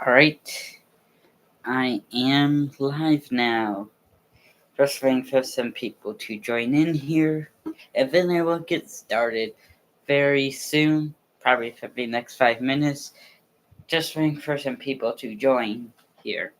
Alright, I am live now. Just waiting for some people to join in here, and then I will get started very soon, probably for the next 5 minutes. Just waiting for some people to join here.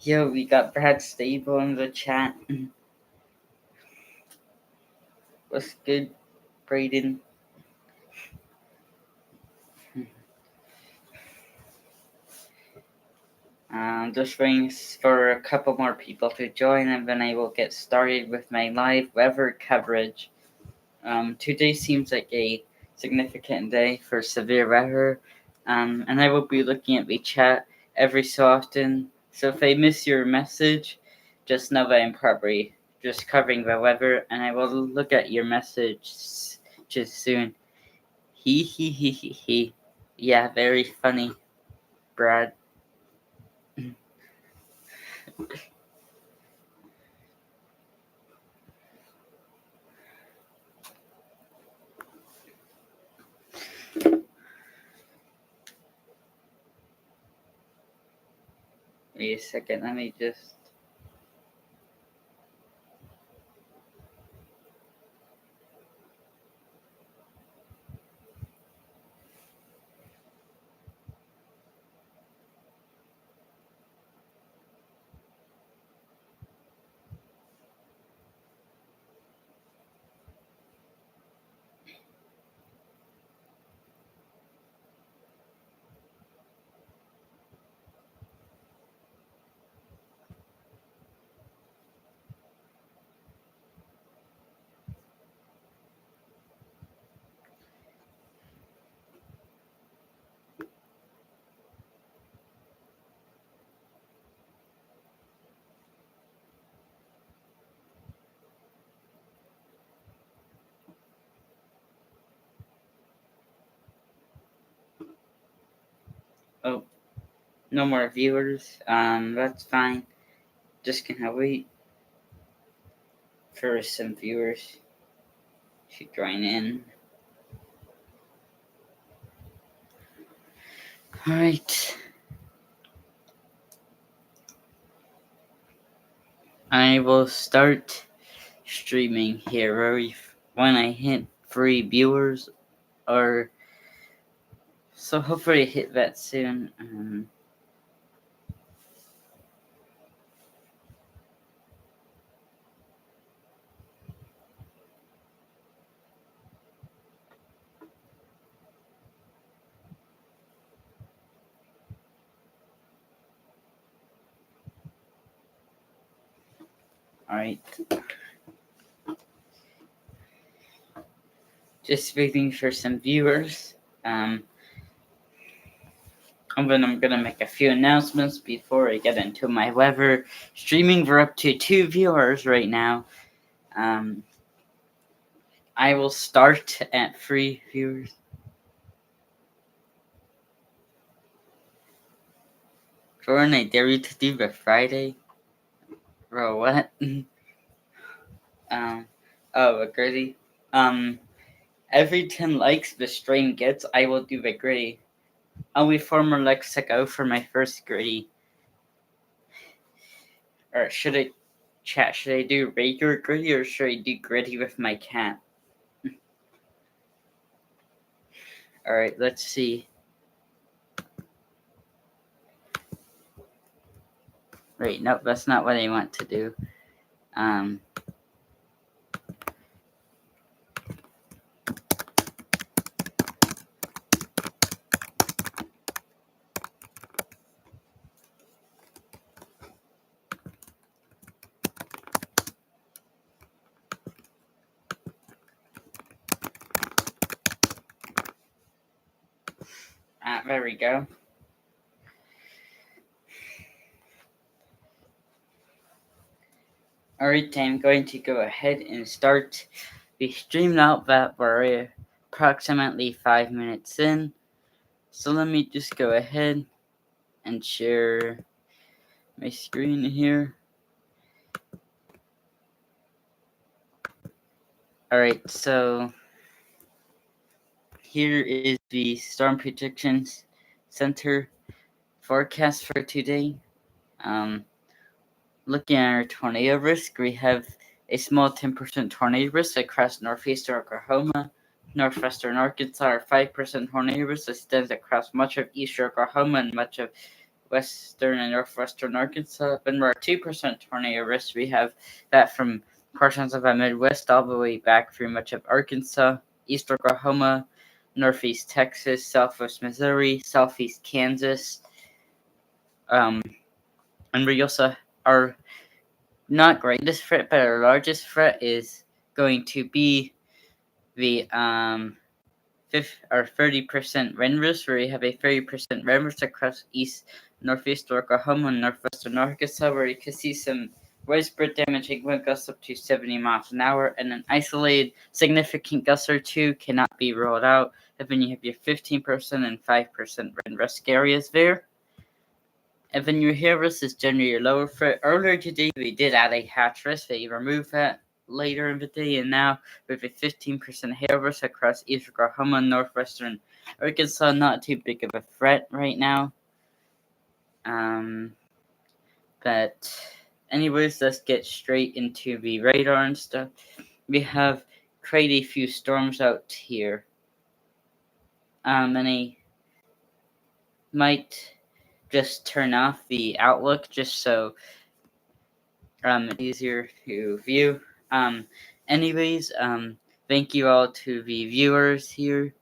Yo, we got Brad Stable in the chat. What's good, Brayden? Just waiting for a couple more people to join, and then I will get started with my live weather coverage. Today seems like a significant day for severe weather, and I will be looking at the chat every so often. So if I miss your message, just know that I'm probably just covering the weather, and I will look at your message just soon. He. Yeah, very funny, Brad. Wait a second, let me just. Oh, no more viewers. That's fine. Just gonna wait for some viewers to join in. Alright. I will start streaming here when I hit 3 viewers, or so hopefully I hit that soon. Alright. Just waiting for some viewers. And then I'm gonna make a few announcements before I get into my weather. Streaming, we're up to 2 viewers right now. I will start at 3 viewers. Jordan, I dare you to do the Friday. Bro, what? Oh, a gritty. Every 10 likes the stream gets, I will do the gritty. I'll wait 4 more likes to go for my first gritty. Or should I do regular gritty, or should I do gritty with my cat? Alright, let's see. Wait, nope, that's not what I want to do. There we go. Alright, I'm going to go ahead and start the stream now that we're approximately 5 minutes in. So let me just go ahead and share my screen here. Alright, so here is the Storm Predictions Center forecast for today. Looking at our tornado risk, we have a small 10% tornado risk across northeastern Oklahoma, northwestern Arkansas, or 5% tornado risk extends across much of eastern Oklahoma and much of western and northwestern Arkansas. Then we're at 2% tornado risk. We have that from portions of our Midwest all the way back through much of Arkansas, east Oklahoma, northeast Texas, southwest Missouri, southeast Kansas. And we also are not greatest threat, but our largest threat is going to be the 30% wind risk, where we have a 30% wind risk across northeast Oklahoma and northwestern Arkansas, where you can see some widespread damaging wind gusts up to 70 miles an hour, and an isolated significant gust or two cannot be ruled out. And then you have your 15% and 5% wind risk areas there. And then your hail risk is generally your lower threat. Earlier today, we did add a hatch risk, but you removed that later in the day, and now with a 15% hail risk across east Oklahoma and northwestern Arkansas, not too big of a threat right now. But anyways, let's get straight into the radar and stuff. We have quite a few storms out here. And I might just turn off the outlook just so it's easier to view. Anyways, thank you all to the viewers here.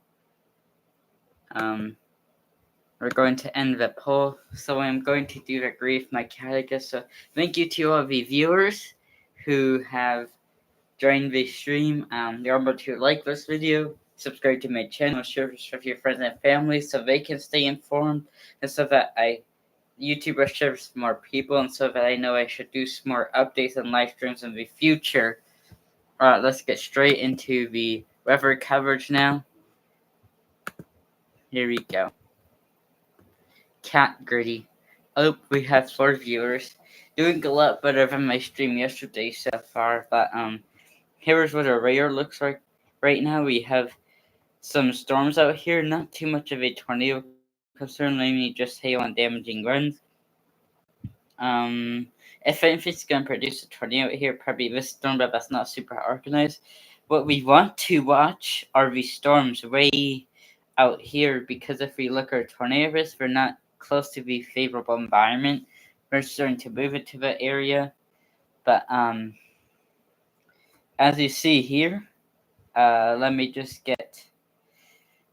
We're going to end the poll, so I'm going to do agree with my category. So thank you to all the viewers who have joined the stream. Remember to like this video, subscribe to my channel, share this with your friends and family so they can stay informed, and so that YouTube will share with more people, and so that I know I should do some more updates and live streams in the future. Alright, let's get straight into the weather coverage now. Here we go. Cat Gritty. Oh, we have 4 viewers. Doing a lot better than my stream yesterday so far, but here's what our radar looks like right now. We have some storms out here, not too much of a tornado concern, mainly just hail and damaging winds. If anything's going to produce a tornado here, probably this storm, but that's not super organized. What we want to watch are the storms way out here, because if we look at our tornado risk, we're not close to the favorable environment. We're starting to move into the area, but as you see here, let me just get.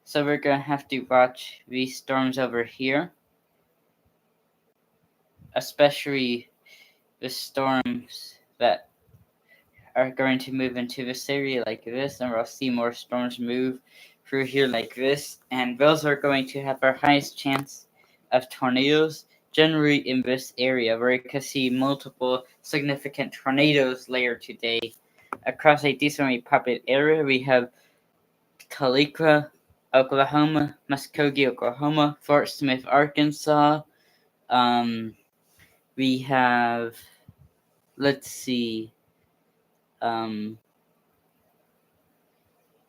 So we're gonna have to watch these storms over here, especially the storms that are going to move into this area like this, and we'll see more storms move through here like this, and those are going to have our highest chance of tornadoes generally in this area, where you can see multiple significant tornadoes later today. Across a decently populated area, we have Talika, Oklahoma, Muskogee, Oklahoma, Fort Smith, Arkansas. We have, let's see,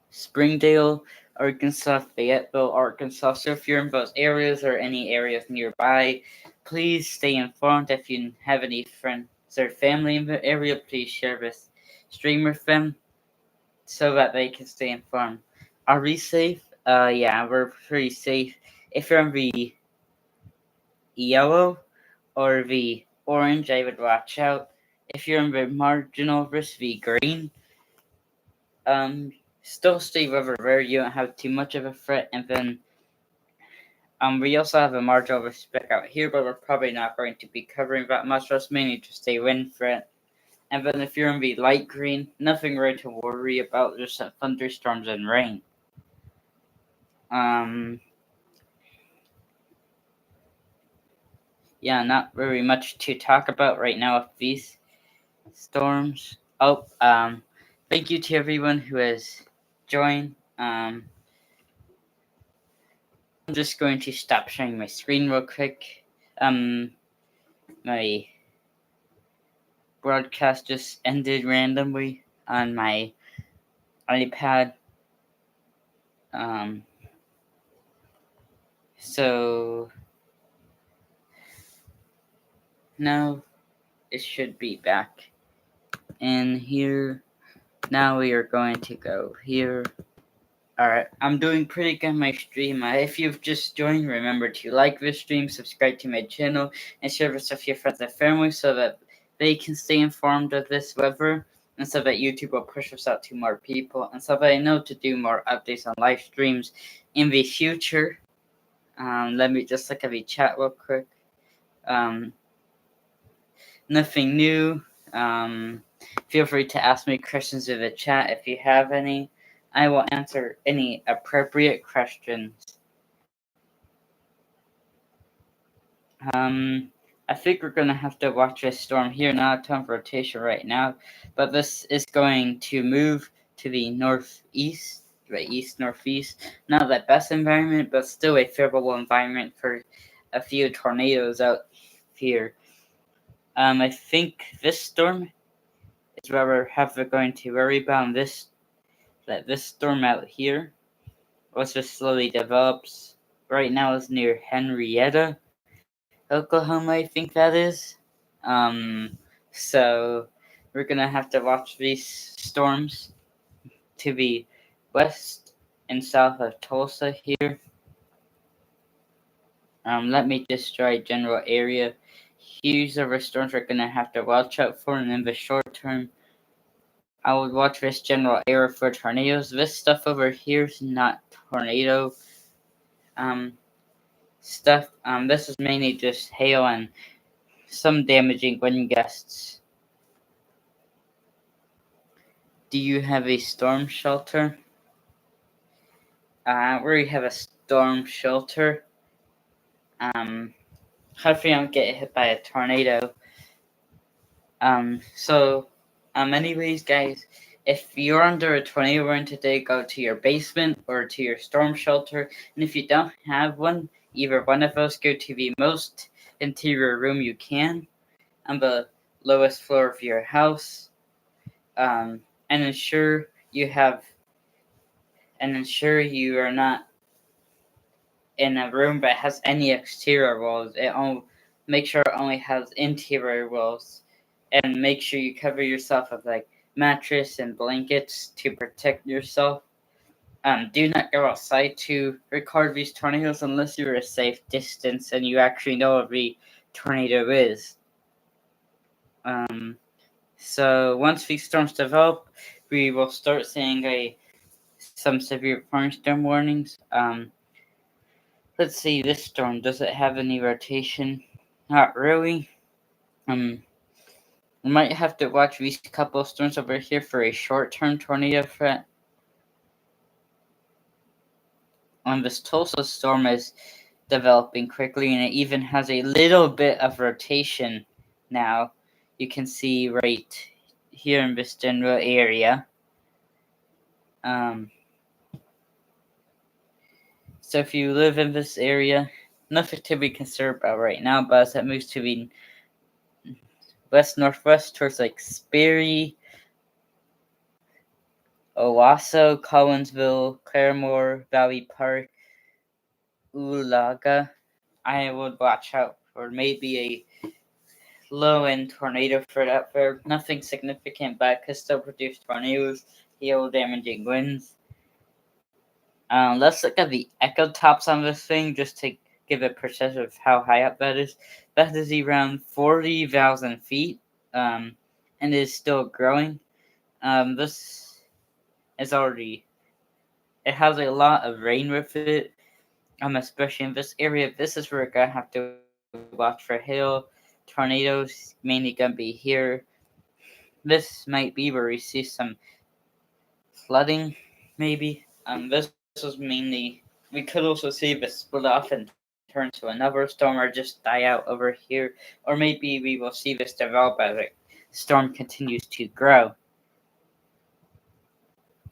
Springdale, Arkansas, Fayetteville, Arkansas. So if you're in those areas or any areas nearby, please stay informed. If you have any friends or family in the area, please share this stream with them so that they can stay informed. Are we safe? Yeah, we're pretty safe. If you're in the yellow or the orange, I would watch out. If you're in the marginal risk, the green, still stay where you don't have too much of a threat. And then we also have a marginal risk back out here, but we're probably not going to be covering that much. That's mainly just a wind threat. And then if you're in the light green, nothing really to worry about, just thunderstorms and rain. Yeah, not very much to talk about right now with these storms. Thank you to everyone who has joined. I'm just going to stop sharing my screen real quick. My broadcast just ended randomly on my iPad. So now it should be back. And here, now we are going to go here. Alright, I'm doing pretty good on my stream. If you've just joined, remember to like this stream, subscribe to my channel, and share this with your friends and family so that they can stay informed of this weather, and so that YouTube will push us out to more people, and so that I know to do more updates on live streams in the future. Let me just look at the chat real quick. Nothing new. Feel free to ask me questions in the chat if you have any. I will answer any appropriate questions. I think we're going to have to watch this storm here, not a ton of rotation right now, but this is going to move to the northeast, the east-northeast. Not the best environment, but still a favorable environment for a few tornadoes out here. I think this storm is where we're going to worry about this storm out here, which just slowly develops. Right now is near Henrietta, Oklahoma, I think that is. So we're gonna have to watch these storms to the west and south of Tulsa here. Let me just try general area. Huge of storms we're gonna have to watch out for, and in the short term, I would watch this general area for tornadoes. This stuff over here is not tornado stuff. This is mainly just hail and some damaging wind gusts. Do you have a storm shelter? We have a storm shelter. Hopefully I don't get hit by a tornado. Anyways, guys, if you're under a tornado warning today, go to your basement or to your storm shelter. And if you don't have one, either one of those, go to the most interior room you can on the lowest floor of your house. And ensure you are not in a room that has any exterior walls. Make sure it only has interior walls, and make sure you cover yourself with like mattress and blankets to protect yourself. Do not go outside to record these tornadoes unless you're a safe distance and you actually know what the tornado is. So once these storms develop, we will start seeing some severe thunderstorm warnings. Let's see, this storm, does it have any rotation? Not really. We might have to watch these couple of storms over here for a short-term tornado threat. This Tulsa storm is developing quickly, and it even has a little bit of rotation now. You can see right here in this general area. So if you live in this area, nothing to be concerned about right now, but as it moves to the west-northwest towards like Sperry, Owasso, Collinsville, Claremore, Valley Park, Ulaga, I would watch out for maybe a low-end tornado for that there. Nothing significant, but it could still produce tornadoes, hail, damaging winds. Let's look at the echo tops on this thing just to give a percentage of how high up that is. That is around 40,000 feet, and is still growing. This is already. It has a lot of rain with it. Especially in this area. This is where we're gonna have to watch for hail, tornadoes. Mainly gonna be here. This might be where we see some flooding, maybe. This was mainly. We could also see this split off and turn to another storm, or just die out over here, or maybe we will see this develop as the storm continues to grow.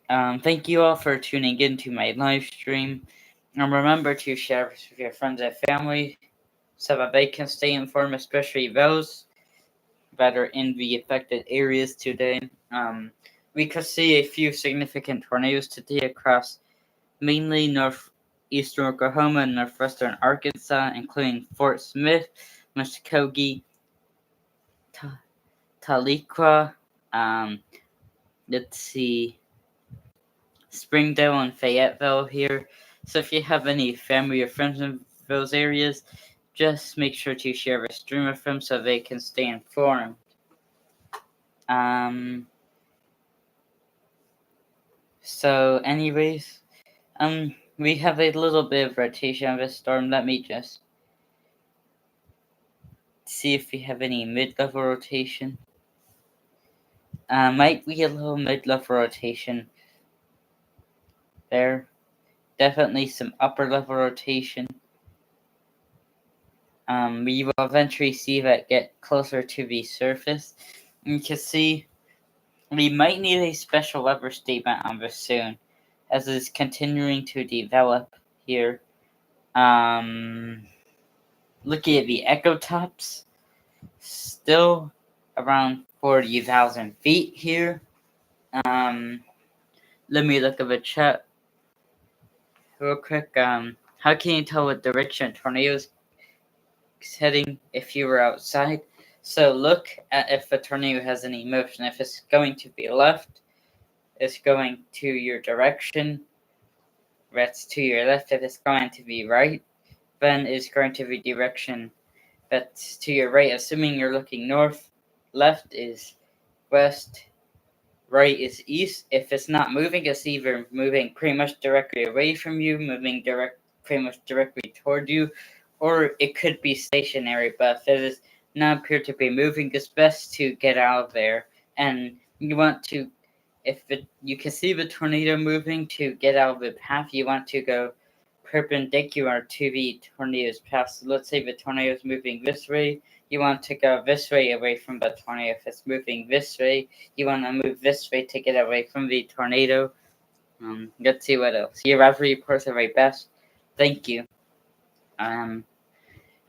Thank you all for tuning in to my live stream. And remember to share this with your friends and family so that they can stay informed, especially those that are in the affected areas today. We could see a few significant tornadoes today across mainly northeastern Oklahoma and northwestern Arkansas, including Fort Smith, Muskogee, Tahlequah, um, let's see, Springdale and Fayetteville here. So if you have any family or friends in those areas, just make sure to share a stream with them so they can stay informed. So anyways, we have a little bit of rotation of this storm. Let me just see if we have any mid-level rotation. Might be a little mid-level rotation there. Definitely some upper-level rotation. We will eventually see that get closer to the surface. You can see we might need a special weather statement on this soon, as it is continuing to develop here. Looking at the echo tops, still around 40,000 feet here. Let me look at the chat real quick. How can you tell what direction a tornado is heading if you were outside? So look at if the tornado has any motion. If it's going to the left, it's going to your direction. That's to your left. If it's going to the right, then it's going to the direction that's to your right. Assuming you're looking north, left is west, right is east. If it's not moving, it's either moving pretty much directly away from you, moving pretty much directly toward you, or it could be stationary. But if it does not appear to be moving, it's best to get out of there. And you want to, you can see the tornado moving, to get out of the path, you want to go perpendicular to the tornado's path. So let's say the tornado is moving this way, you want to go this way away from the tornado. If it's moving this way, you want to move this way to get away from the tornado. Let's see what else. Your weather reports are very best. Thank you.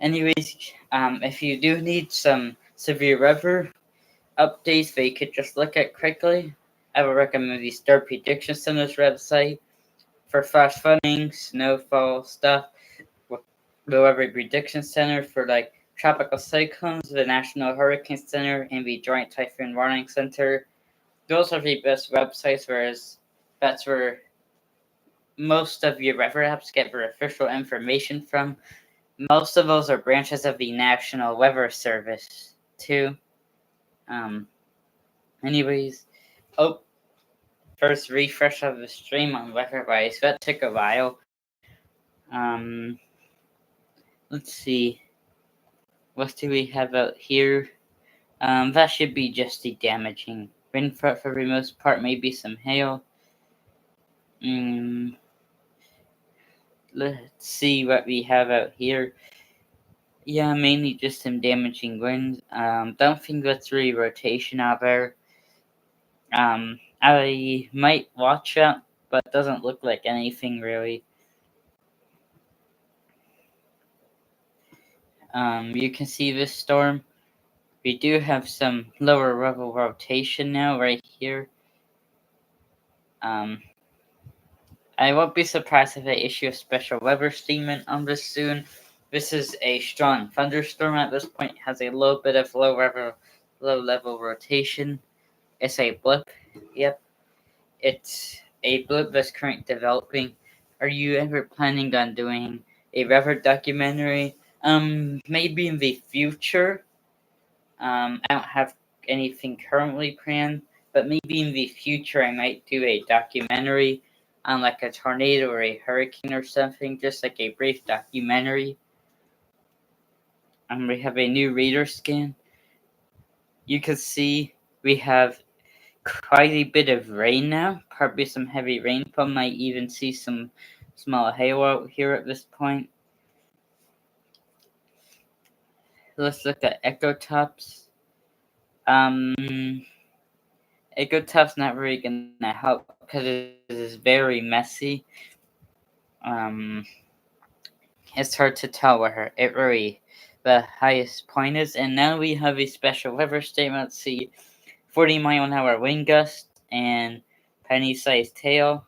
Anyways, if you do need some severe weather updates that you could just look at quickly, I would recommend the Star Prediction Center's website for flash flooding, snowfall stuff. The Weather Prediction Center for like tropical cyclones, the National Hurricane Center, and the Joint Typhoon Warning Center. Those are the best websites, whereas that's where most of your weather apps get their official information from. Most of those are branches of the National Weather Service, too. Anyways, first refresh of the stream on WeatherWise. That took a while. Let's see. What do we have out here? That should be just the damaging rain for the most part. Maybe some hail. Let's see what we have out here. Yeah, mainly just some damaging winds. Don't think that's really rotation out there. I might watch it, but it doesn't look like anything really. You can see this storm. We do have some lower level rotation now right here. I won't be surprised if they issue a special weather statement on this soon. This is a strong thunderstorm at this point. It has a little bit of low level rotation. It's a blip. Yep. It's a blip that's currently developing. Are you ever planning on doing a weather documentary? Maybe in the future. I don't have anything currently planned, but maybe in the future I might do a documentary on like a tornado or a hurricane or something, just like a brief documentary. We have a new radar scan. You can see we have quite a bit of rain now, probably some heavy rainfall. Might even see some small hail out here at this point. Let's look at echo tops. Echo top's not really gonna help because it is very messy. It's hard to tell where it really the highest point is. And now we have a special weather statement. Let's see, 40-mile-an-hour wind gust and penny-sized hail.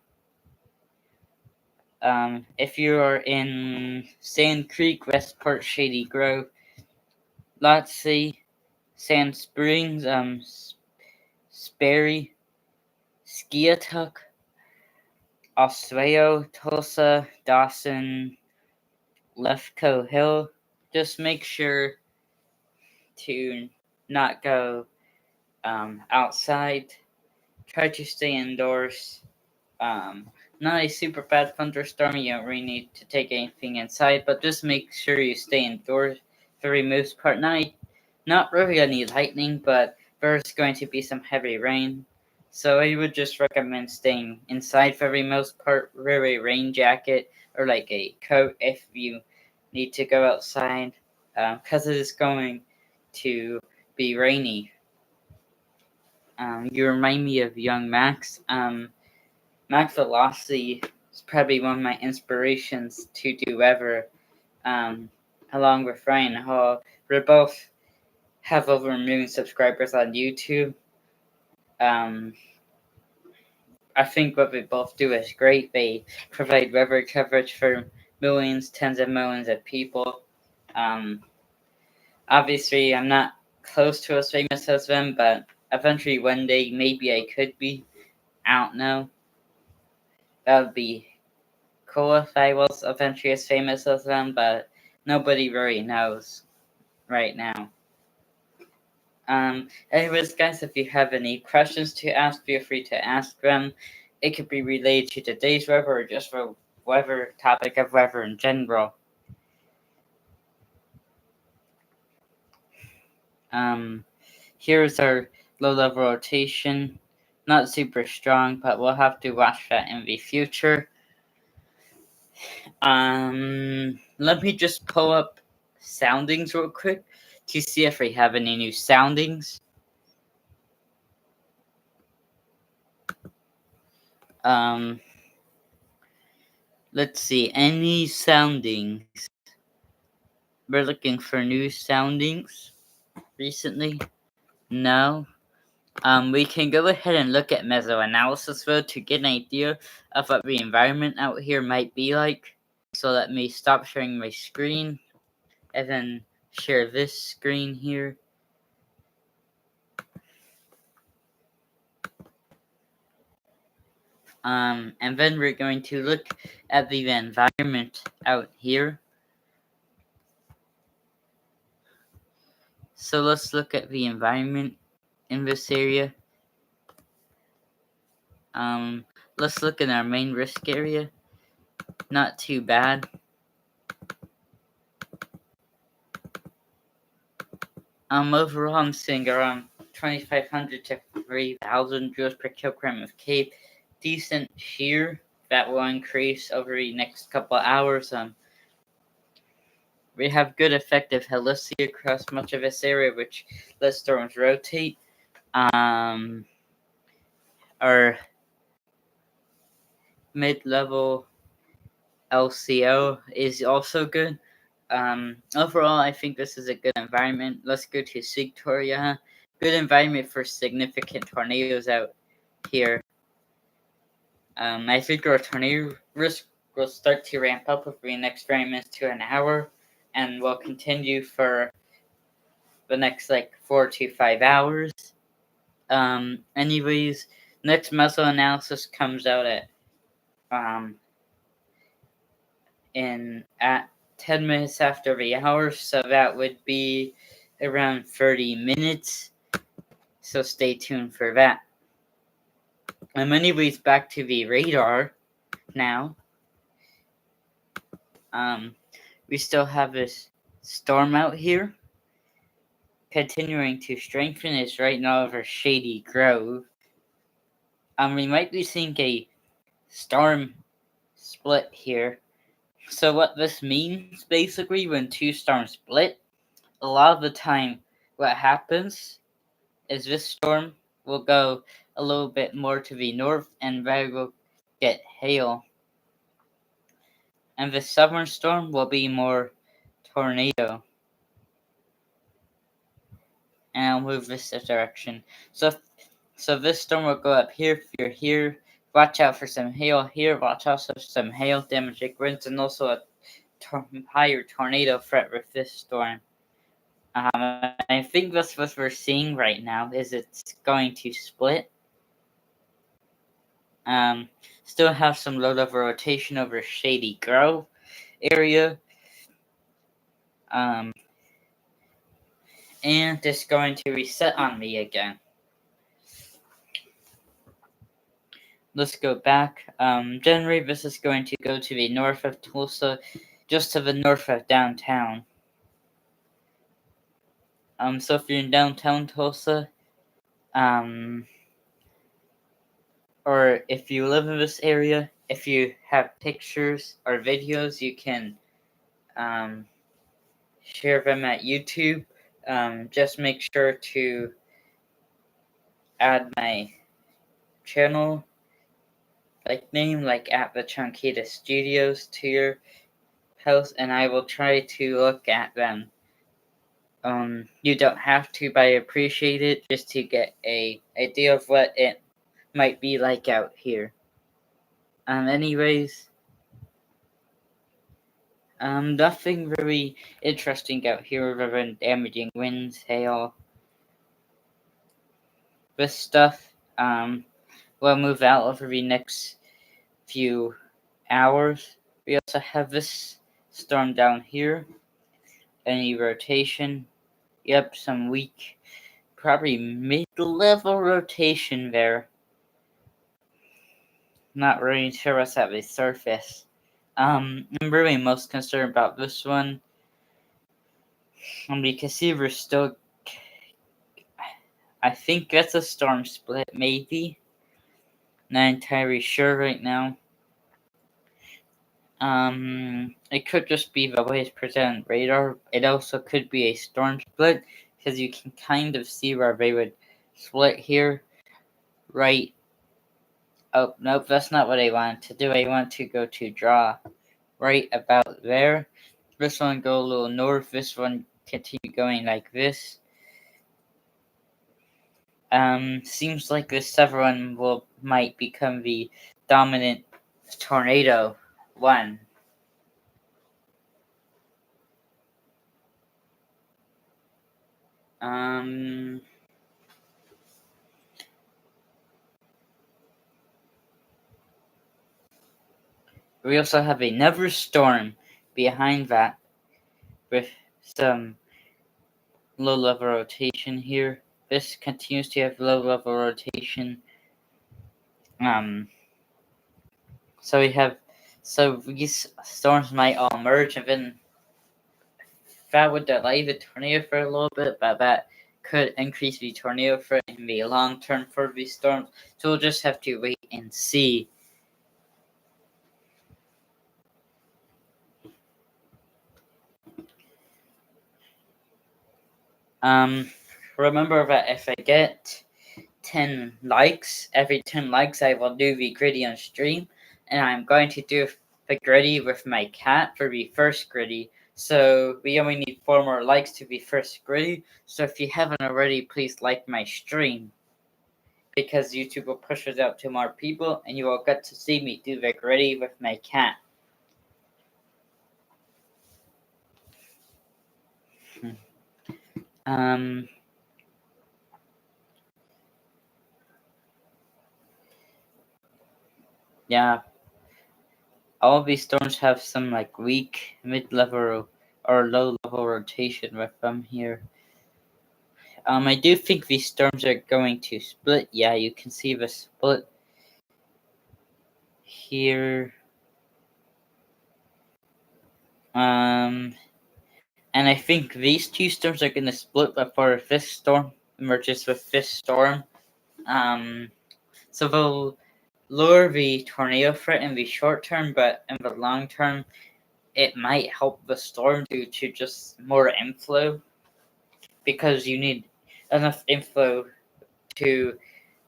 If you are in Sand Creek, Westport, Shady Grove, Lotsey, Sand Springs, Sperry, Skiatook, Oswego, Tulsa, Dawson, Lefkoe Hill, just make sure to not go outside. Try to stay indoors. Not a super bad thunderstorm. You don't really need to take anything inside, but just make sure you stay indoors for the most part. Not really any lightning, but there's going to be some heavy rain. So I would just recommend staying inside for the most part. Wear a rain jacket or like a coat if you need to go outside, because it is going to be rainy. You remind me of young Max. Max Velocity is probably one of my inspirations to do ever, along with Ryan Hall. We both have over 1 million subscribers on YouTube. I think what they both do is great. They provide weather coverage for millions, tens of millions of people. Obviously, I'm not close to as famous as them, but eventually one day maybe I could be. I don't know. That would be cool if I was eventually as famous as them, but nobody really knows right now. Anyways, guys, if you have any questions to ask, feel free to ask them. It could be related to today's weather or just for weather, topic of weather in general. Here's our low-level rotation. Not super strong, but we'll have to watch that in the future. Let me just pull up soundings real quick to see if we have any new soundings. Let's see, any soundings. We're looking for new soundings recently. No. We can go ahead and look at meso-analysis though to get an idea of what the environment out here might be like. So let me stop sharing my screen and then share this screen here. And then we're going to look at the environment out here. So let's look at the environment in this area. Let's look at our main risk area. Not too bad. Overall, I'm seeing around 2,500 to 3,000 joules per kilogram of CAPE. Decent shear that will increase over the next couple hours. We have good effective helicity across much of this area, which lets storms rotate. Our mid-level LCO is also good. Overall, I think this is a good environment. Let's go to Victoria. Good environment for significant tornadoes out here. I think our tornado risk will start to ramp up over the next 30 minutes to an hour, and will continue for the next 4 to 5 hours. Anyways, next meso-analysis comes out at 10 minutes after the hour, so that would be around 30 minutes. So stay tuned for that. Anyways, back to the radar now. We still have this storm out here, continuing to strengthen. Is right now over Shady Grove. We might be seeing a storm split here. So what this means, basically, when two storms split, a lot of the time what happens is this storm will go a little bit more to the north and they will get hail. And the southern storm will be more tornado. and I'll move this direction. So this storm will go up here. If you're here, watch out for some hail here. Watch out for some hail damaging winds and also a higher tornado threat with this storm. I think that's what we're seeing right now. Is it's going to split. Still have some low level rotation over Shady Grove area. And it's going to reset on me again. Let's go back. Generally, this is going to go to the north of Tulsa, just to the north of downtown. So if you're in downtown Tulsa, or if you live in this area, if you have pictures or videos, you can share them at YouTube. Just make sure to add my channel name, like at the Chunkita Studios, to your house, and I will try to look at them. You don't have to, but I appreciate it just to get a idea of what it might be like out here. Anyways, nothing very interesting out here other than damaging winds, hail, this stuff. Will move out over the next few hours. We also have this storm down here. Any rotation? Yep, some weak, probably mid-level rotation there. Not really sure what's at the surface. I'm really most concerned about this one. Because see, we're still. I think that's a storm split, maybe. Not entirely sure right now. It could just be the way it's presented on radar. It also could be a storm split, because you can kind of see where they would split here. Right. Oh, nope, that's not what I want to do. I want to go to draw right about there. This one go a little north. This one continue going like this. Seems like this seven one might become the dominant tornado one. We also have another storm behind that with some low level rotation here. This continues to have low level rotation. So these storms might all merge, and then that would delay the tornado for a little bit, but that could increase the tornado threat in the long term for these storms. So we'll just have to wait and see. Remember that if I get 10 likes, every 10 likes I will do the gritty on stream, and I'm going to do the gritty with my cat for the first gritty. So we only need 4 more likes to be first gritty. So if you haven't already, please like my stream, because YouTube will push it out to more people, and you will get to see me do the gritty with my cat. Yeah. All of these storms have some weak mid-level or low-level rotation with them here. I do think these storms are going to split. Yeah, you can see the split here. And I think these two storms are going to split before this storm merges with this storm. So they'll lower the tornado threat in the short term, but in the long term, it might help the storm due to just more inflow, because you need enough inflow to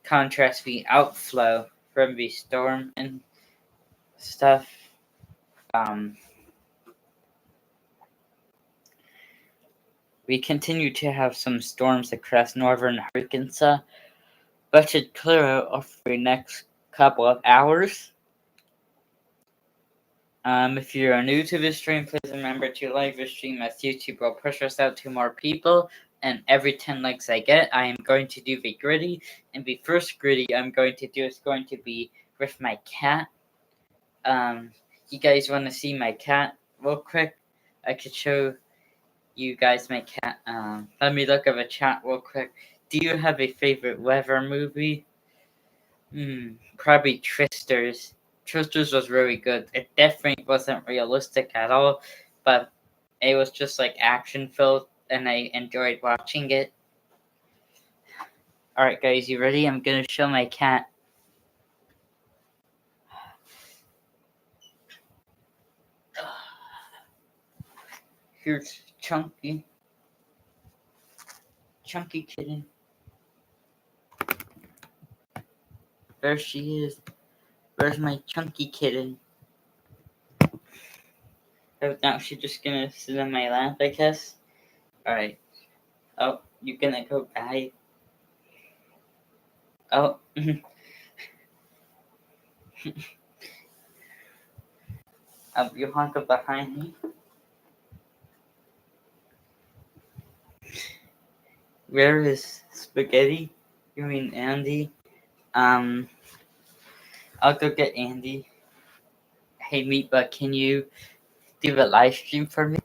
contrast the outflow from the storm and stuff. We continue to have some storms across northern Arkansas, but should clear out over the next couple of hours. If you're new to this stream, please remember to like the stream as YouTube will push us out to more people. And every 10 likes I get, I am going to do the gritty. And the first gritty I'm going to do is going to be with my cat. You guys want to see my cat real quick? I could show you guys my cat. Let me look at the chat real quick. Do you have a favorite weather movie? Probably Tristers. Tristers was really good. It definitely wasn't realistic at all, but it was just like action filled, and I enjoyed watching it. Alright, guys, you ready? I'm gonna show my cat. Here's Chunky. Chunky kitten. There she is. Where's my chunky kitten? Oh, now she's just gonna sit on my lap, I guess. Alright. Oh, you gonna go die? Oh. You honk up behind me. Where is Spaghetti? You mean Andy? I'll go get Andy. Hey, Meatbug, can you do a live stream for me?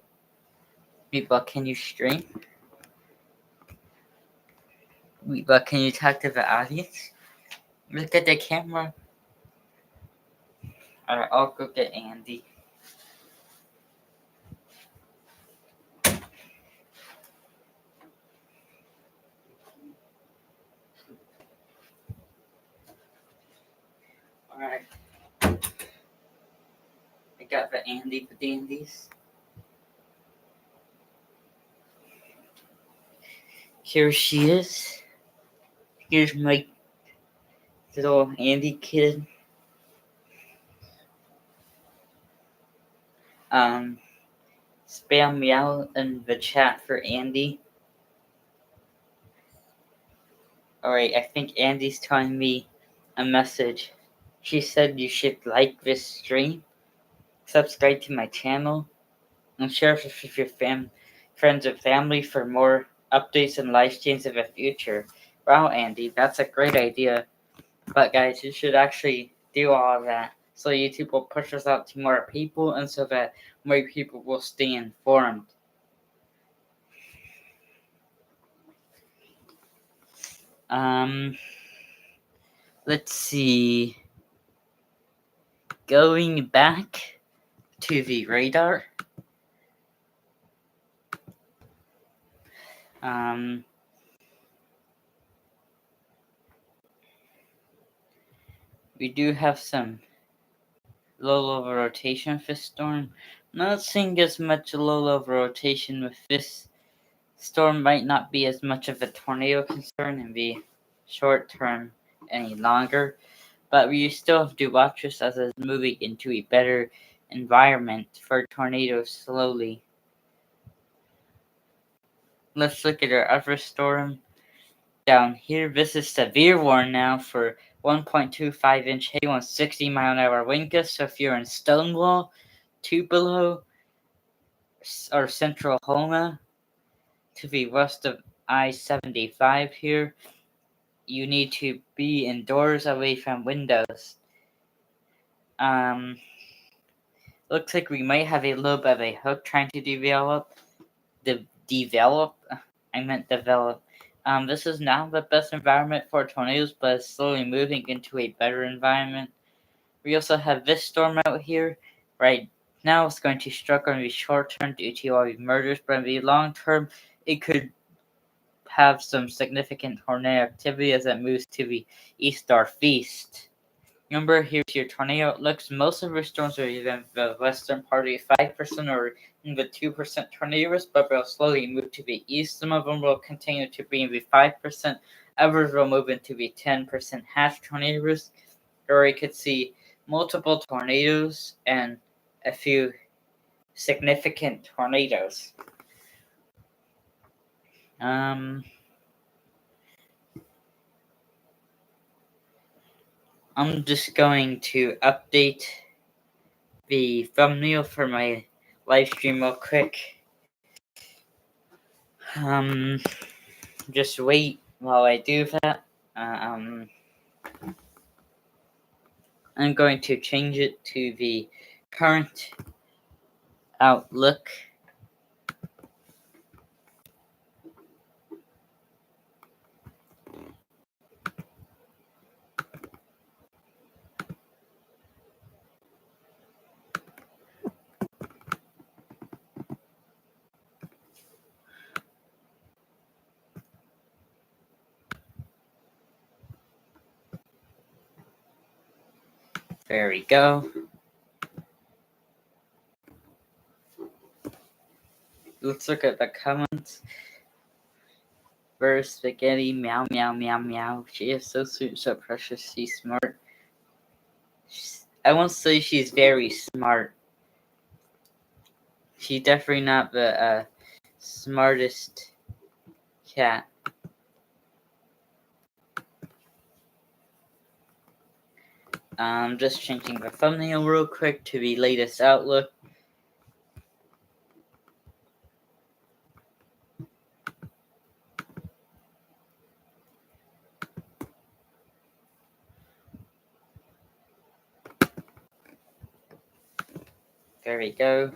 Meatbug, can you stream? Meatbug, can you talk to the audience? Look at the camera. Alright, I'll go get Andy. Alright. I got the Andy for dandies. Here she is. Here's my little Andy kid. Spam me out in the chat for Andy. Alright, I think Andy's telling me a message. She said you should like this stream, subscribe to my channel, and share it with your friends and family for more updates and live streams in the future. Wow, Andy, that's a great idea. But guys, you should actually do all of that so YouTube will push us out to more people and so that more people will stay informed. Let's see. Going back to the radar. We do have some low level rotation with this storm. Not seeing as much low level rotation with this storm. Might not be as much of a tornado concern in the short term any longer, but we still have to watch this as it's moving into a better environment for tornadoes slowly. Let's look at our other storm down here. This is severe warning now for 1.25 inch hail and 60 mile an hour wind gusts. So if you're in Stonewall, Tupelo, or Central Homa, to the west of I-75 here, you need to be indoors away from windows. Looks like we might have a little bit of a hook trying to develop. This is not the best environment for tornadoes, but it's slowly moving into a better environment. We also have this storm out here. Right now, it's going to struggle in the short term due to all these murders, but in the long term, it could have some significant tornado activity as it moves to the east northeast. Remember, here's your tornado outlooks. Most of your storms are either in the western part of 5% or in the 2% tornado risk, but they'll slowly move to the east. Some of them will continue to be in the 5%. Others will move into the 10% hash tornado risk, or you could see multiple tornadoes and a few significant tornadoes. I'm just going to update the thumbnail for my live stream real quick. Just wait while I do that. I'm going to change it to the current outlook. There we go. Let's look at the comments. First, Spaghetti, meow, meow, meow, meow. She is so sweet, so precious. She's smart. I won't say she's very smart. She's definitely not the smartest cat. Just changing the thumbnail real quick to the latest outlook. There we go.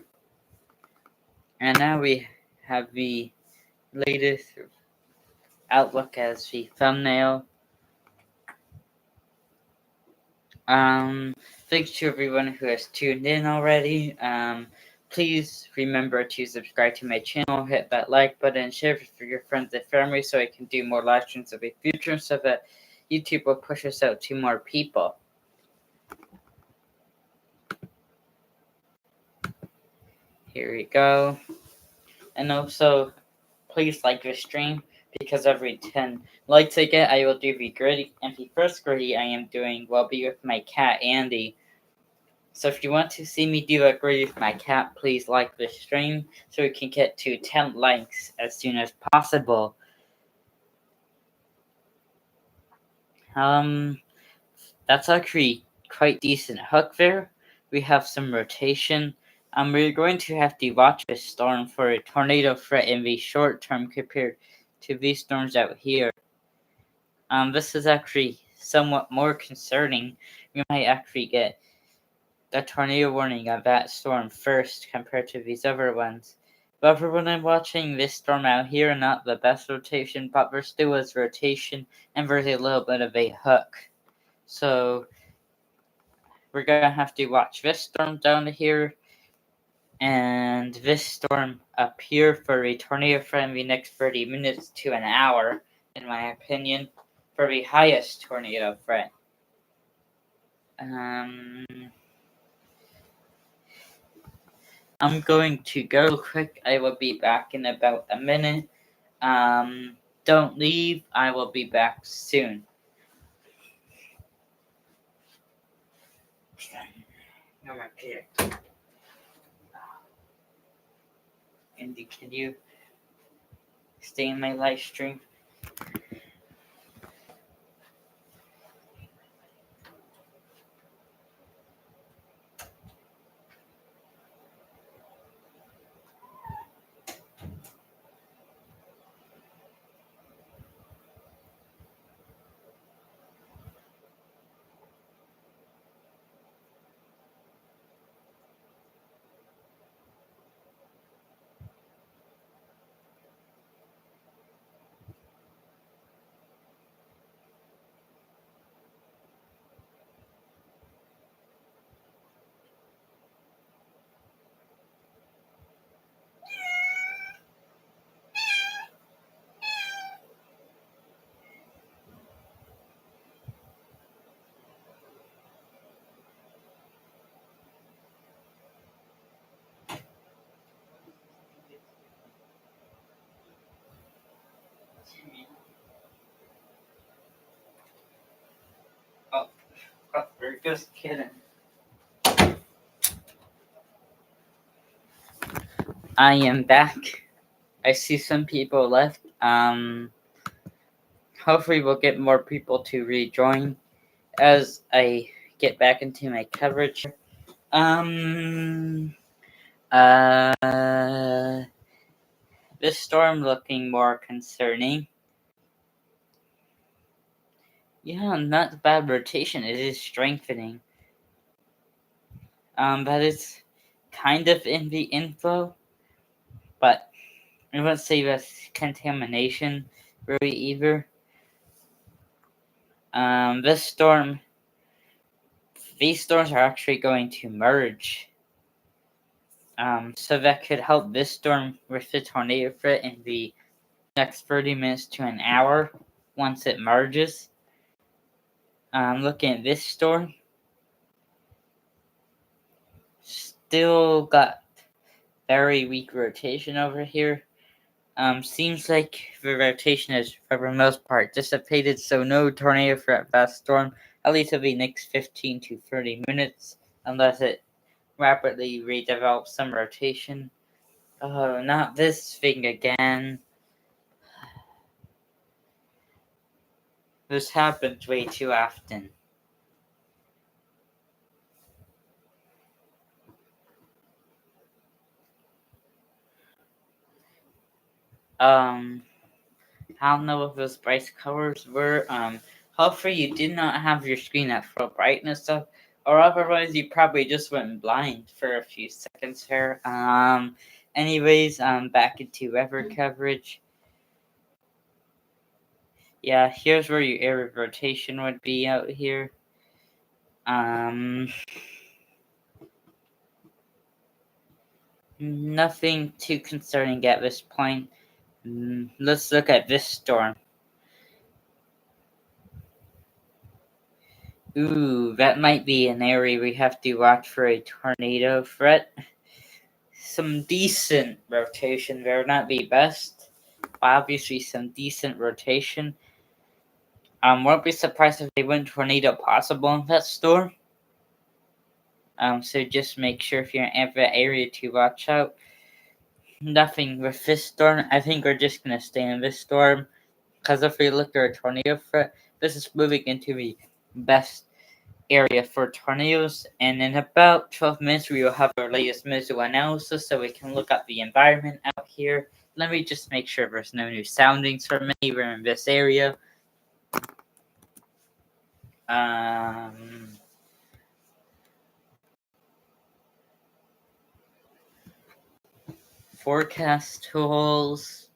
And now we have the latest outlook as the thumbnail. Thanks to everyone who has tuned in already. Please remember to subscribe to my channel, hit that like button, share it for your friends and family so I can do more live streams in the future so that YouTube will push us out to more people. Here we go. And also, please like this stream because every 10 likes I get, I will do the gritty. And the first gritty I am doing will be with my cat, Andy. So if you want to see me do a gritty with my cat, please like this stream so we can get to 10 likes as soon as possible. That's actually quite decent hook there. We have some rotation. We're going to have to watch a storm for a tornado threat in the short term compared to these storms out here. This is actually somewhat more concerning. We might actually get the tornado warning of that storm first compared to these other ones. But for when I'm watching this storm out here, not the best rotation, but there still is rotation and there's a little bit of a hook. So we're gonna have to watch this storm down here and this storm up here for a tornado threat in the next 30 minutes to an hour, in my opinion, for the highest tornado threat. I'm going to go quick. I will be back in about a minute. Don't leave. I will be back soon. Andy, can you stay in my live stream? Oh, we're just kidding. I am back. I see some people left. Um, Hopefully, we'll get more people to rejoin as I get back into my coverage. Um, uh, this storm looking more concerning. Yeah, not bad rotation. It is strengthening. But it's kind of in the info, but I wouldn't say that's contamination really either. This storm, these storms are actually going to merge. So that could help this storm with the tornado threat in the next 30 minutes to an hour once it merges. Looking at this storm, still got very weak rotation over here. Seems like the rotation is for the most part dissipated, so no tornado threat fast storm, at least for the next 15 to 30 minutes, unless it rapidly redevelops some rotation. Oh, not this thing again. This happens way too often. I don't know what those bright colors were. Hopefully you did not have your screen at full brightness up, or otherwise you probably just went blind for a few seconds there. Anyways, back into weather coverage. Yeah, here's where your area of rotation would be out here. Nothing too concerning at this point. Let's look at this storm. Ooh, that might be an area we have to watch for a tornado threat. Some decent rotation there, not the best. Obviously, some decent rotation. Won't be surprised if they went tornado possible in that storm. So just make sure if you're in that area to watch out. Nothing with this storm. I think we're just gonna stay in this storm because if we look at a tornado threat, this is moving into the best area for tornadoes, and in about 12 minutes we will have our latest visual analysis so we can look at the environment out here. Let me just make sure there's no new soundings from anywhere in this area. Forecast tools,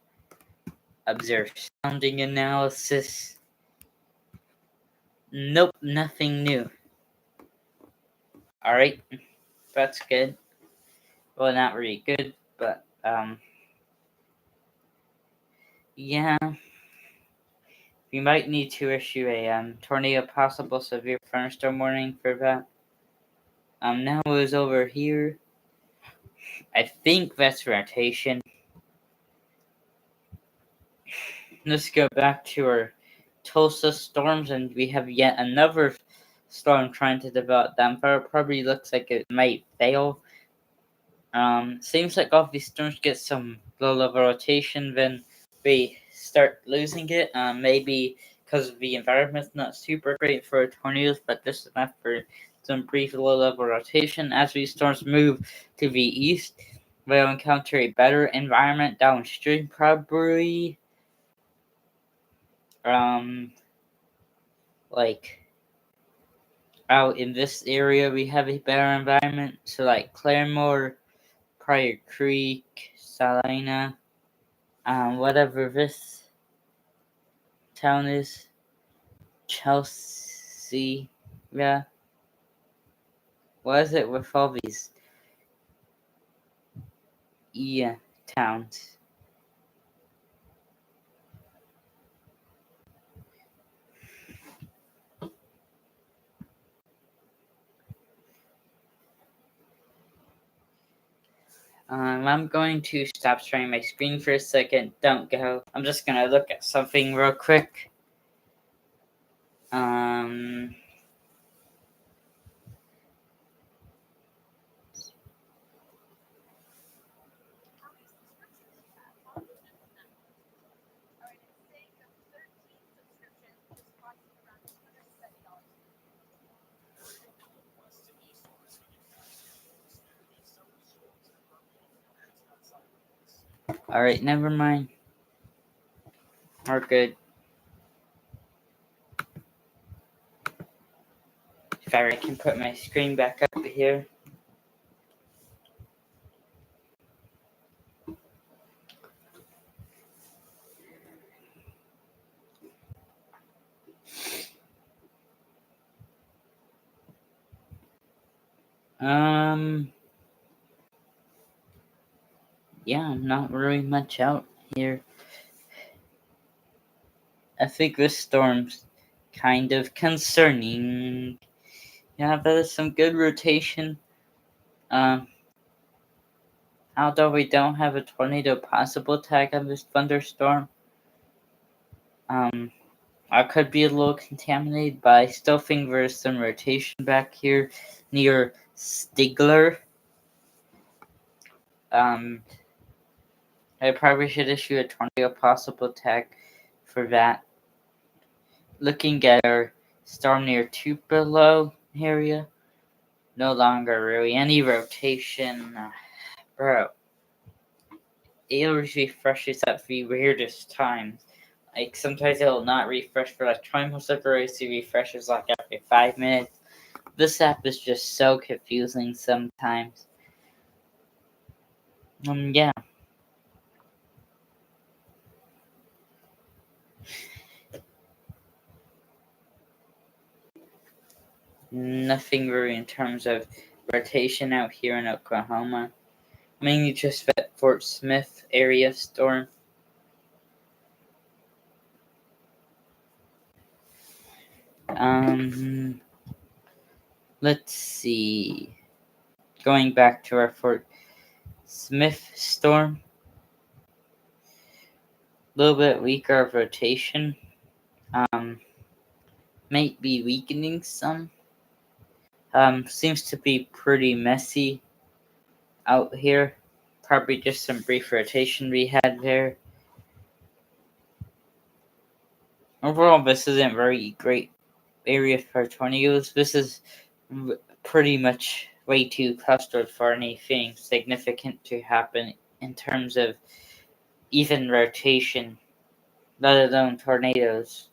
observe sounding analysis. Nope, nothing new. Alright, that's good. Well, not really good, but yeah. We might need to issue a tornado possible severe thunderstorm warning for that. Now is over here. I think that's rotation. Let's go back to our Tulsa storms, and we have yet another storm trying to develop down there. Probably looks like it might fail. Seems like all these storms get some low level rotation, then we start losing it. Maybe because the environment's not super great for tornadoes, but this is enough for some brief low level rotation. As these storms move to the east, we'll encounter a better environment downstream, probably. Like out in this area, we have a better environment. So, like Claremore, Pryor Creek, Salina, whatever this town is, Chelsea, yeah. What is it with all these towns? I'm going to stop sharing my screen for a second. Don't go. I'm just gonna look at something real quick. Um, Alright, never mind. We're good. If I can put my screen back up here. Yeah, not really much out here. I think this storm's kind of concerning. Yeah, but there's some good rotation. Although we don't have a tornado possible tag on this thunderstorm, I could be a little contaminated, but I still think there's some rotation back here near Stigler. I probably should issue a tornado possible tag for that. Looking at our storm near Tupelo area, no longer really any rotation. Bro, it always refreshes at the weirdest times. Like sometimes it'll not refresh for like 20 seconds, it refreshes like after 5 minutes. This app is just so confusing sometimes. Yeah. Nothing really in terms of rotation out here in Oklahoma. Mainly just that Fort Smith area storm. Let's see. Going back to our Fort Smith storm. A little bit weaker of rotation. Might be weakening some. Seems to be pretty messy out here. Probably just some brief rotation we had there. Overall, this isn't very great area for tornadoes. This is pretty much way too clustered for anything significant to happen in terms of even rotation, let alone tornadoes.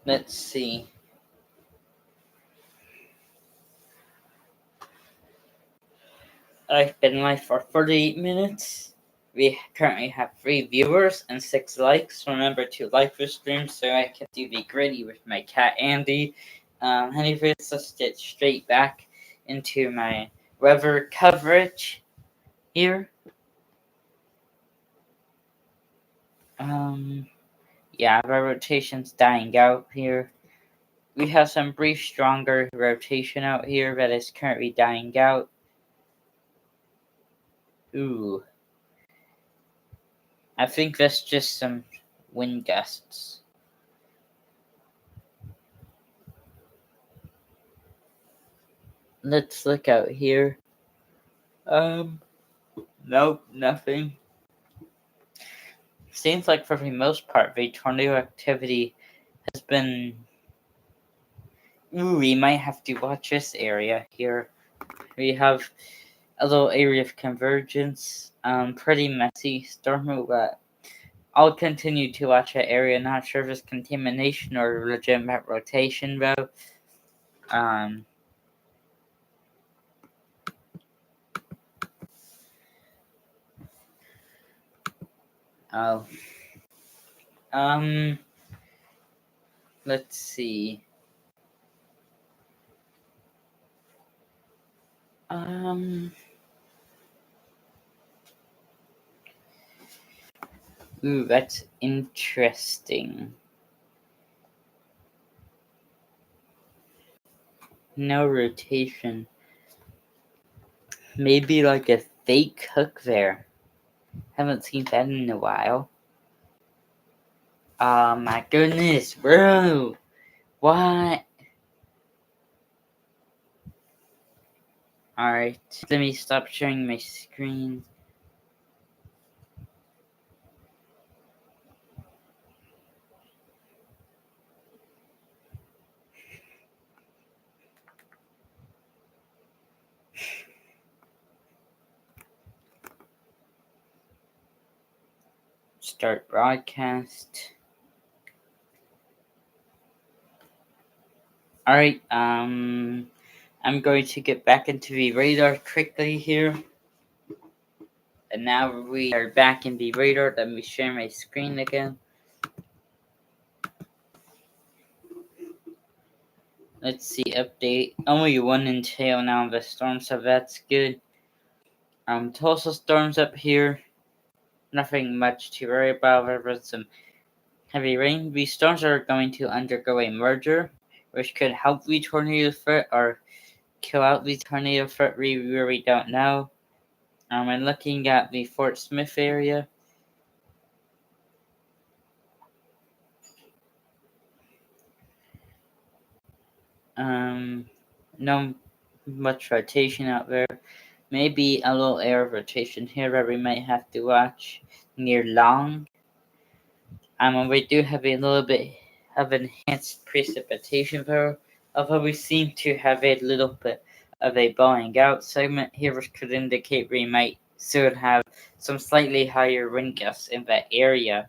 Let's see. I've been live for 48 minutes. We currently have 3 viewers and 6 likes. Remember to like the stream so I can do the gritty with my cat Andy. Anyways, let's get straight back into my weather coverage here. Yeah, the rotation's dying out here. We have some brief stronger rotation out here that is currently dying out. Ooh. I think that's just some wind gusts. Let's look out here. Nope, nothing. Seems like for the most part, the tornado activity has been. Ooh, we might have to watch this area here. We have a little area of convergence. Pretty messy storm, but I'll continue to watch that area. Not sure if it's contamination or legitimate rotation, though. Oh. Let's see. Ooh, that's interesting. No rotation. Maybe like a fake hook there. Haven't seen that in a while. Oh my goodness, bro. What? Alright, let me stop sharing my screen. Start broadcast. Alright, I'm going to get back into the radar quickly here. And now we are back in the radar. Let me share my screen again. Let's see, update. Only one entail now of the storm, so that's good. Tulsa storms up here. Nothing much to worry about. However, some heavy rain. These storms are going to undergo a merger, which could help the tornado threat or kill out the tornado threat. We really don't know. I'm looking at the Fort Smith area. No much rotation out there. Maybe a little air rotation here where we might have to watch near Long. We do have a little bit of enhanced precipitation power, although we seem to have a little bit of a blowing out segment here, which could indicate we might soon have some slightly higher wind gusts in that area.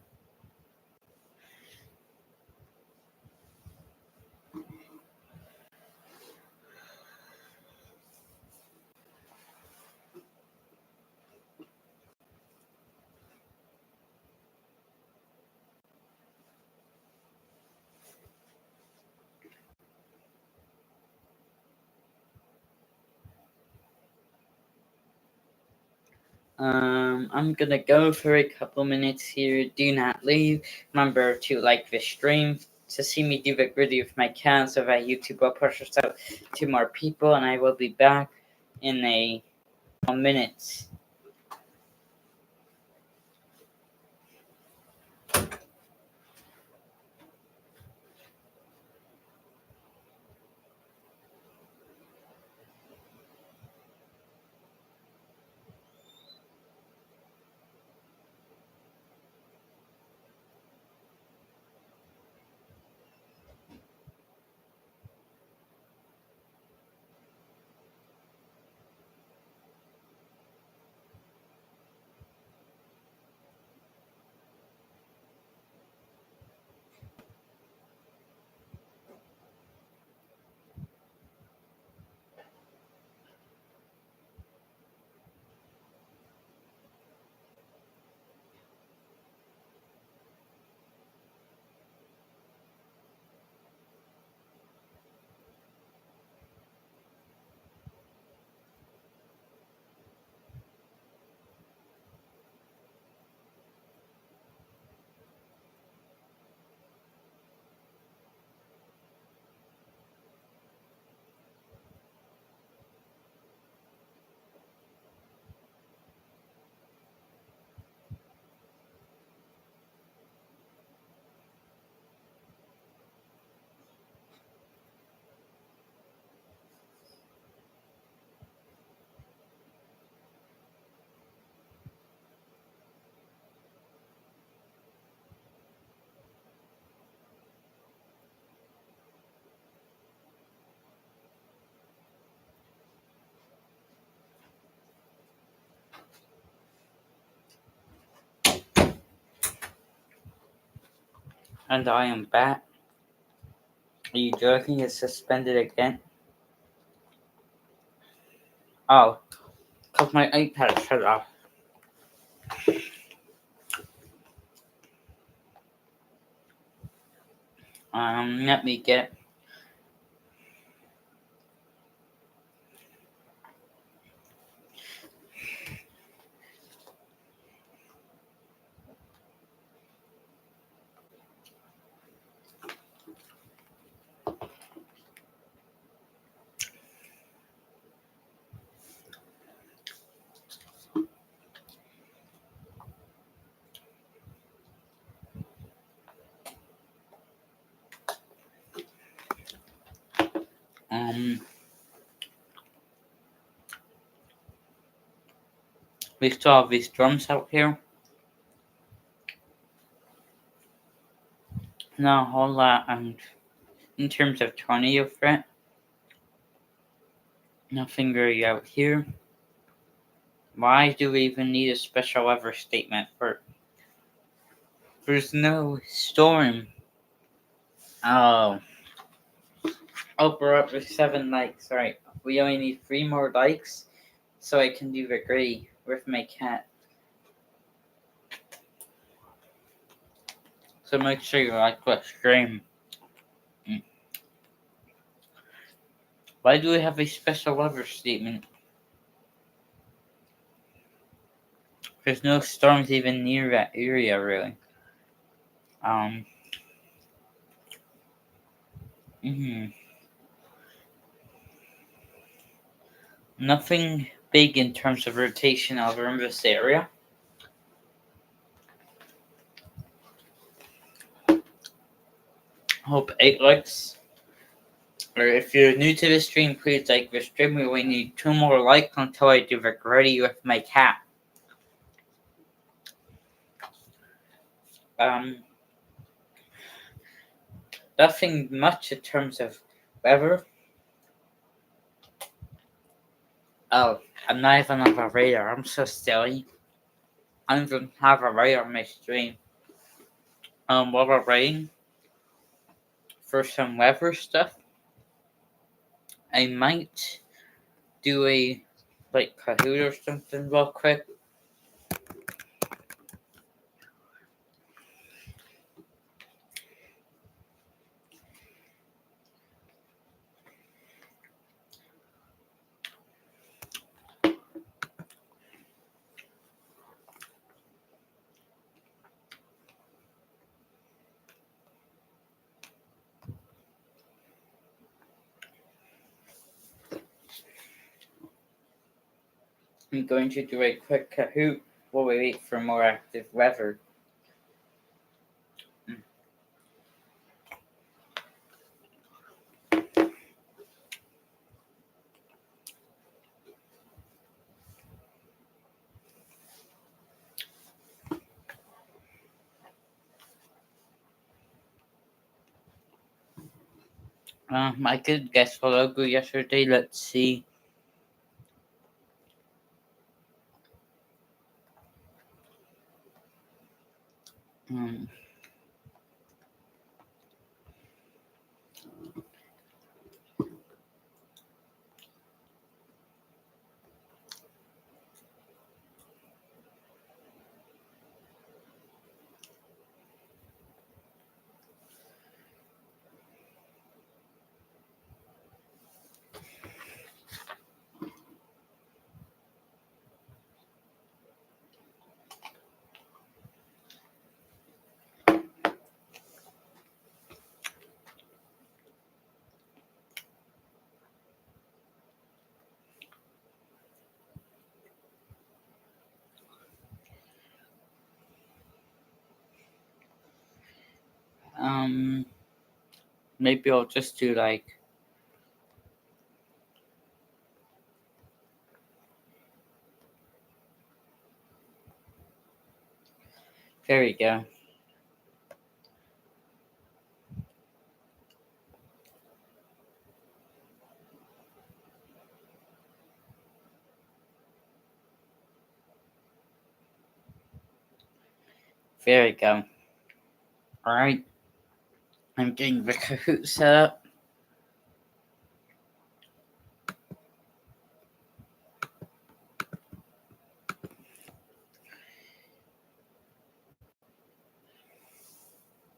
I'm gonna go for a couple minutes here. Do not leave. Remember to like the stream to see me do the gritty with my cat so that YouTube will push us out to more people, and I will be back in a minutes. And I am back. Are you joking? It's suspended again. Oh, cause my iPad shut off. Let me get. We still have these drums out here. Not a whole lot. In terms of tornado threat, nothing very out here. Why do we even need a special weather statement for? There's no storm. Oh. Oh, we're up to 7 likes. Alright, we only need 3 more likes so I can do the gray with my cat. So make sure you like the stream. Why do we have a special weather statement? There's no storms even near that area, really. Mhm. Nothing big in terms of rotation over in this area. Hope 8 likes. Or if you're new to the stream, please like the stream. We only need 2 more likes until I do the gritty with my cat. Nothing much in terms of weather. Oh, I'm not even on the radar. I'm so silly. I don't even have a radar on my stream. What about rain? For some weather stuff, I might do a Kahoot or something real quick. I'm going to do a quick Kahoot while we wait for more active weather. I could guess the logo yesterday. Let's see. Um, Maybe I'll just do like. There we go. There we go. Alright. I'm getting the Kahoot set up.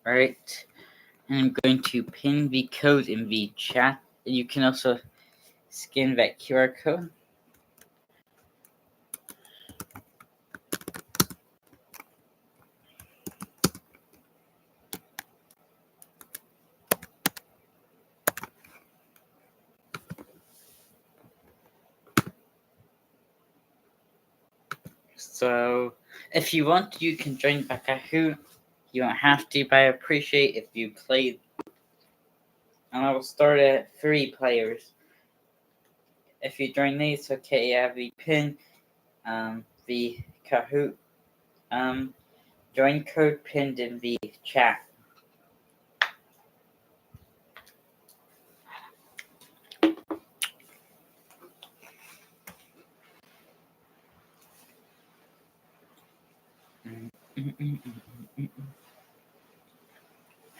Alright. And I'm going to pin the code in the chat. And you can also scan that QR code. So, if you want, you can join the Kahoot. You don't have to, but I appreciate if you play. And I will start at 3 players. If you join these, okay, you have the pin, the Kahoot, join code pinned in the chat.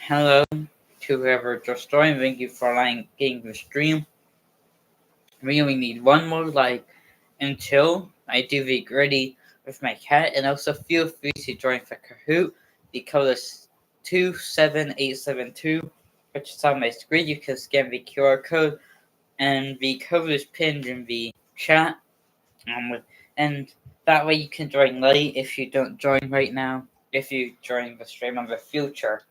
Hello to whoever just joined. Thank you for liking the stream. We only need one more like until I do the gritty with my cat, and also feel free to join the Kahoot. The code is 27872, which is on my screen. You can scan the QR code, and the code is pinned in the chat. And that way you can join late if you don't join right now. If you join the stream in the future.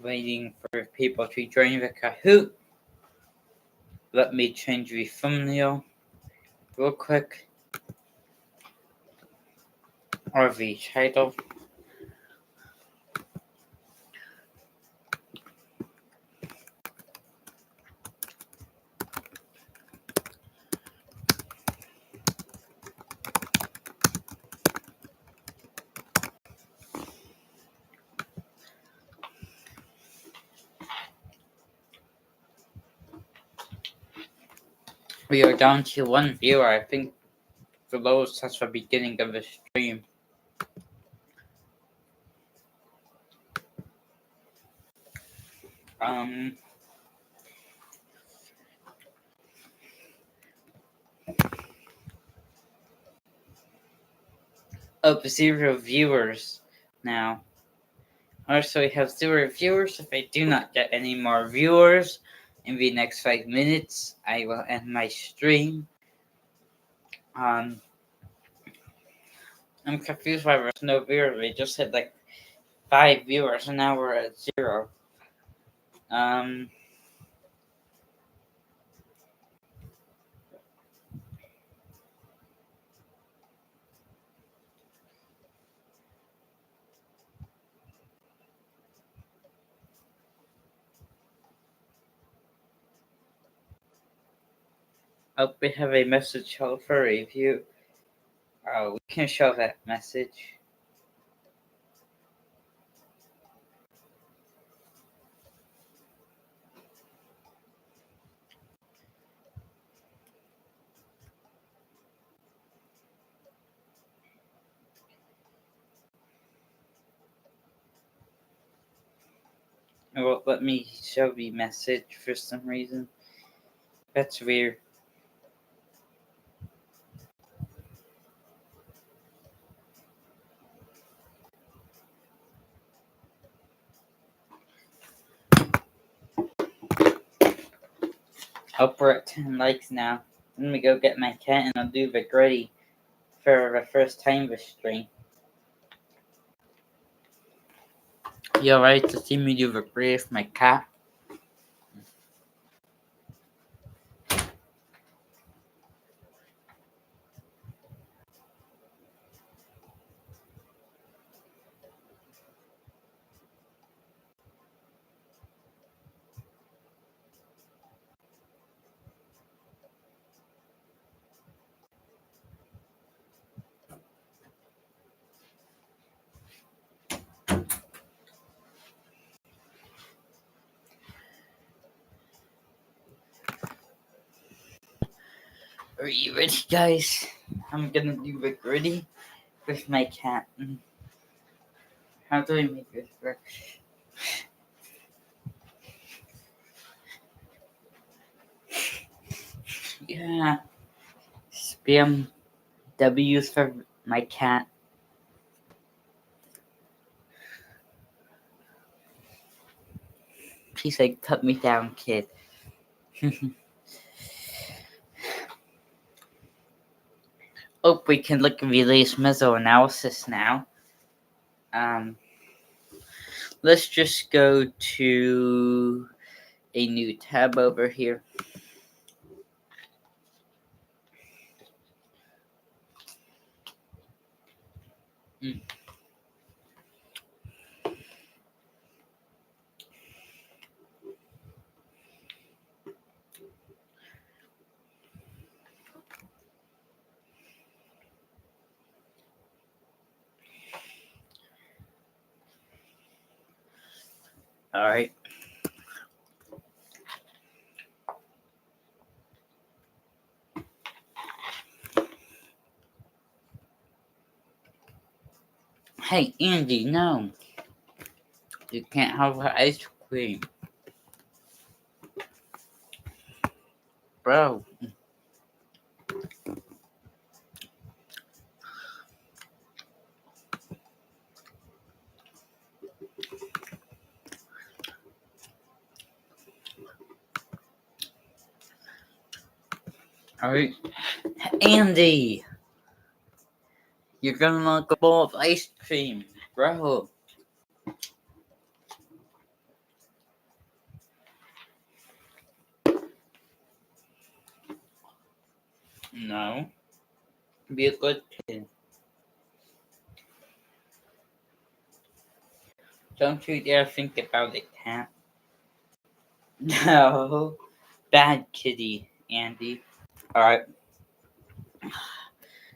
Waiting for people to join the Kahoot. Let me change the thumbnail real quick. Or the title. We are down to one viewer. I think the lowest since the beginning of the stream. Oh, 0 viewers now. Also, we have 0 viewers. If I do not get any more viewers in the next 5 minutes, I will end my stream. I'm confused why there's no viewers. We just hit like 5 viewers and now we're at 0. Oh, we have a message held for review. We can show that message. It won't let me show the message for some reason. That's weird. Oh, we're at 10 likes now. Let me go get my cat and I'll do the gritty for the first time this stream. You alright to see me do the gritty with my cat? Are you ready, guys? I'm gonna do the gritty with my cat. How do I make this work? Yeah. Spam W's for my cat. She's like, put me down, kid. Oh, we can look at release meso-analysis now. Let's just go to a new tab over here. Mm. All right. Hey, Andy, no. You can't have ice cream. Bro. All right. Andy, you're gonna like a bowl of ice cream. Bro. No. Be a good kid. Don't you dare think about it, cat. No. Bad kitty, Andy. Alright.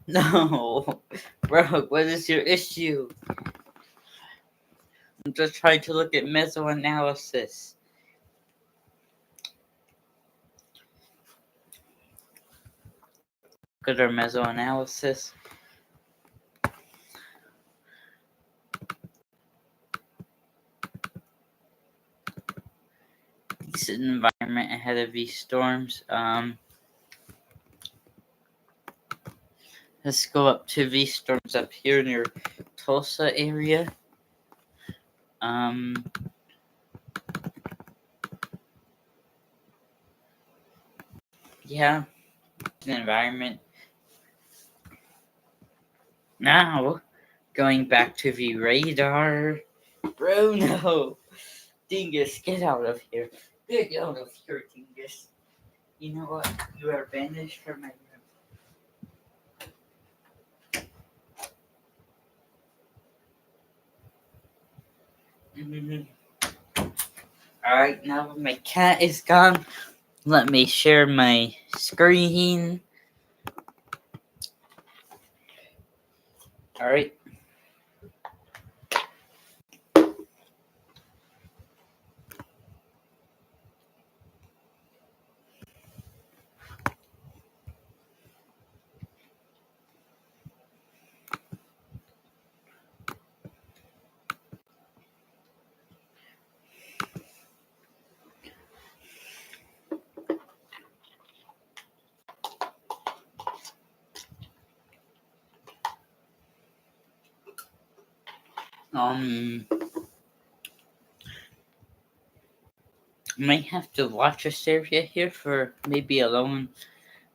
No. Bro, what is your issue? I'm just trying to look at mesoanalysis. Look at our mesoanalysis. Decent environment ahead of these storms. Let's go up to these storms up here near Tulsa area. Yeah, the environment. Now, going back to the radar. Bro, no. Dingus, get out of here. Get out of here, Dingus. You know what? You are banished from my room. Alright, now that my cat is gone, let me share my screen. Alright. Might have to watch this area here for maybe a lone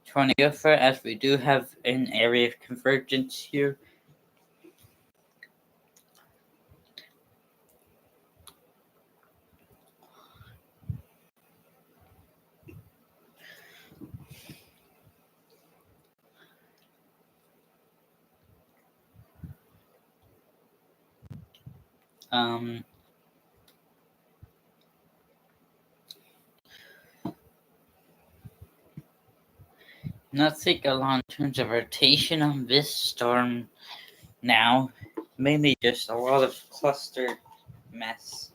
tornado threat, as we do have an area of convergence here. Not think a lot in terms of rotation on this storm now. Mainly just a lot of clustered mess.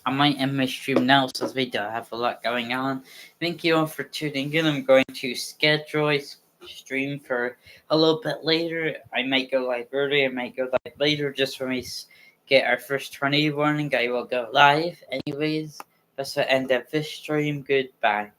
I might end my stream now since we do have a lot going on. Thank you all for tuning in. I'm going to schedule a stream for a little bit later. I might go live early, I might go live later just when we get our first tornado warning. I will go live. Anyways, that's the end of this stream. Goodbye.